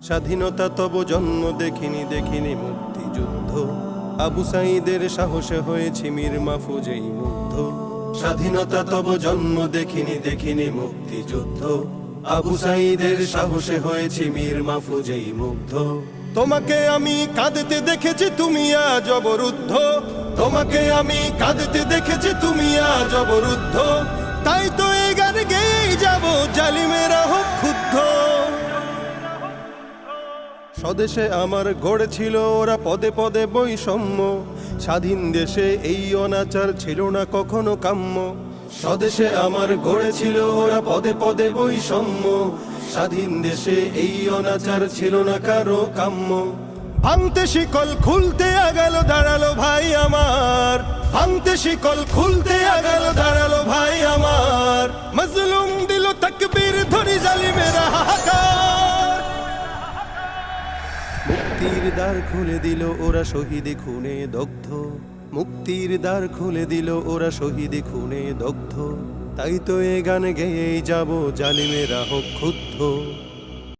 স্বাধীনতা তব জন্ম দেখিনি দেখিনি মুক্তিযুদ্ধ, আবু সাঈদের সাহসে হয়েছি মীর মাহফুজেই মুগ্ধ। স্বাধীনতা তব জন্ম দেখিনি দেখিনি মুক্তিযুদ্ধ, আবু সাঈদের সাহসে হয়েছি মীর মাহফুজেই মুগ্ধ। তোমাকে আমি কাঁদতে দেখেছি তুমি আজ অবরুদ্ধ, তোমাকে আমি কাঁদতে দেখেছি তুমি আজ অবরুদ্ধ। তাই তো এই গান গেয়েই যাব জালিমেরা হোক ক্ষুব্ধ। স্বদেশে আমার গড়েছিল ওরা পদে পদে বৈষম্য, স্বাধীন দেশে এই অনাচার ছিল না কখনো কাম্য। স্বদেশে আমার গড়েছিল ওরা পদে পদে বৈষম্য, স্বাধীন দেশে এই অনাচার ছিল না কারো কাম্য। ভাঙতে শিকল খুলতে আগাল দাঁড়ালো ভাই আমার, ভাঙতে শিকল খুলতে আগাল দাঁড়ালো ভাই আমার। মজলুম দিল তাকবীর ধরি জালিমেরা হাহাকার। মুক্তির দ্বার খুলে দিল ওরা শহীদে খুনে দগ্ধ, মুক্তির দ্বার খুলে দিল ওরা শহীদে খুনে দগ্ধ। তাই তো এ গান গেয়েই যাব জালিমেরা হোক ক্ষুব্ধ।